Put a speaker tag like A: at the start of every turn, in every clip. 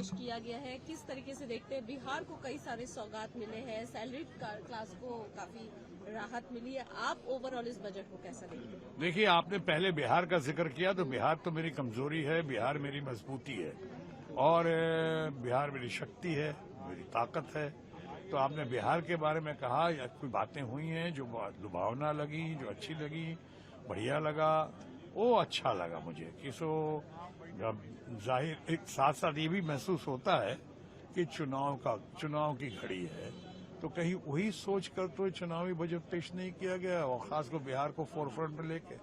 A: पेश किया गया है, किस तरीके से देखते हैं? बिहार को कई सारे सौगात मिले हैं, सैलरीड क्लास को काफी राहत मिली है। आप ओवरऑल इस बजट को कैसा देखते हैं?
B: देखिए, आपने पहले बिहार का जिक्र किया, तो बिहार तो मेरी कमजोरी है, बिहार मेरी मजबूती है और बिहार मेरी शक्ति है, मेरी ताकत है। तो आपने बिहार के बारे में कहा, या कोई बातें हुई हैं जो लुभावना लगी, जो अच्छी लगी, बढ़िया लगा, वो अच्छा लगा मुझे कि जाहिर एक साथ साथ ये भी महसूस होता है कि चुनाव की घड़ी है, तो कहीं वही सोचकर तो चुनावी बजट पेश नहीं किया गया, और खासकर बिहार को फोरफ्रंट में लेके।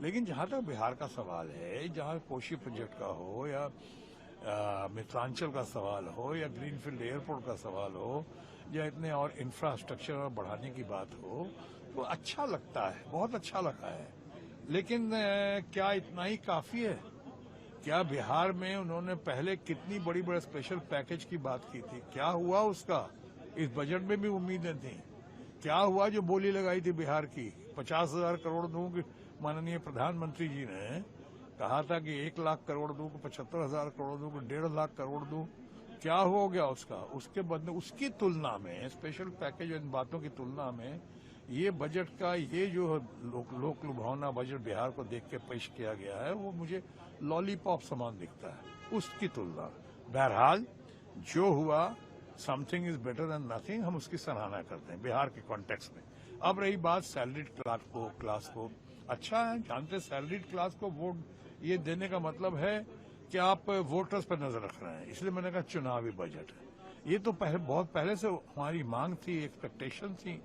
B: लेकिन जहां तक बिहार का सवाल है, जहां कोशी प्रोजेक्ट का हो या मिथिलांचल का सवाल हो या ग्रीनफील्ड एयरपोर्ट का सवाल हो या इतने और इंफ्रास्ट्रक्चर बढ़ाने की बात हो, तो अच्छा लगता है, बहुत अच्छा लगा है। लेकिन क्या इतना ही काफी है? क्या बिहार में उन्होंने पहले कितनी बड़ी बड़ी स्पेशल पैकेज की बात की थी, क्या हुआ उसका? इस बजट में भी उम्मीदें थी, क्या हुआ जो बोली लगाई थी बिहार की? 50,000 करोड़ दूं, माननीय प्रधानमंत्री जी ने कहा था कि 1 लाख करोड़ दूं, 75,000 करोड़ दूं, 1.5 लाख करोड़ दूं। क्या हो गया उसका? उसके बदले उसकी तुलना में, स्पेशल पैकेज इन बातों की तुलना में, ये बजट का ये जो लोक लुभावना बजट बिहार को देख के पेश किया गया है, वो मुझे लॉलीपॉप समान दिखता है उसकी तुलना। बहरहाल जो हुआ, something is better than nothing, हम उसकी सराहना करते हैं बिहार के कॉन्टेक्स्ट में। अब रही बात सैलरीड क्लास को, अच्छा है, जानते सैलरीड क्लास को वोट ये देने का मतलब है कि आप वोटर्स पर नजर रख रहे हैं, इसलिए मैंने कहा चुनावी बजट है। ये तो बहुत पहले से हमारी मांग थी, एक्सपेक्टेशन थी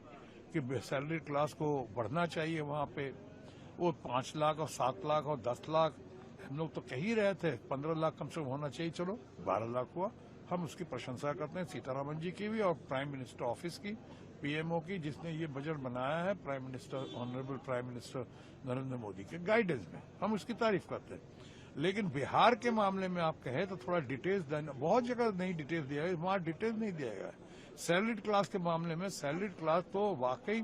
B: कि सैलरीड क्लास को बढ़ना चाहिए। वहां पे वो 5 लाख और 7 लाख और 10 लाख हम लोग तो कह ही रहे थे, 15 लाख कम से कम होना चाहिए, चलो 12 लाख हुआ। हम उसकी प्रशंसा करते हैं सीतारामन जी की भी और प्राइम मिनिस्टर ऑफिस की, पीएमओ की, जिसने ये बजट बनाया है, prime minister honourable prime minister Narendra Modi के गाइडेंस में, हम उसकी तारीफ करते हैं। लेकिन बिहार के मामले में आप कहें तो थोड़ा डिटेल्स देना, बहुत जगह नहीं डिटेल्स दिया गया, वहां डिटेल्स नहीं दिया गया। सैलरीड क्लास के मामले में सैलरीड क्लास तो वाकई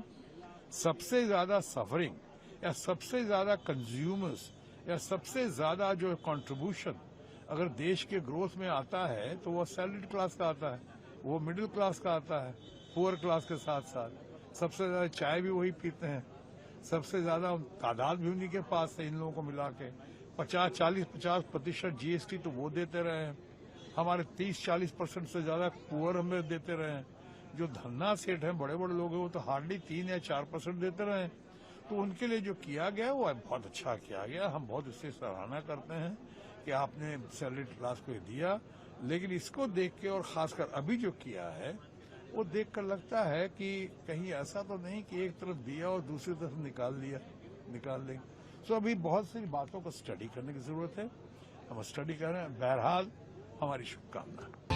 B: सबसे ज्यादा सफरिंग या सबसे ज्यादा कंज्यूमर्स या सबसे ज्यादा जो कंट्रीब्यूशन अगर देश के ग्रोथ में आता है तो वो सैलरीड क्लास का आता है, वो मिडिल क्लास का आता है, पुअर क्लास के साथ साथ। सबसे ज्यादा चाय भी वही पीते हैं, सबसे ज्यादा तादाद भी उन्हीं के पास है। इन लोगों को मिला के 50% जीएसटी तो वो देते रहे हैं, हमारे 30-40% से ज्यादा पुअर हमें देते रहे हैं। जो धन्ना सेठ हैं, बड़े बड़े लोग हैं, वो तो हार्डली 3 या 4% देते रहे हैं। तो उनके लिए जो किया गया वो बहुत अच्छा किया गया, हम बहुत इससे सराहना करते हैं कि आपने सैलरीड क्लास को दिया। लेकिन इसको देख के और खासकर अभी जो किया है वो देखकर लगता है कि कहीं ऐसा तो नहीं कि एक तरफ दिया और दूसरी तरफ निकाल देंगे। सो अभी बहुत सी बातों को स्टडी करने की जरूरत है, हम स्टडी कर रहे हैं। बहरहाल हमारी शुभकामना।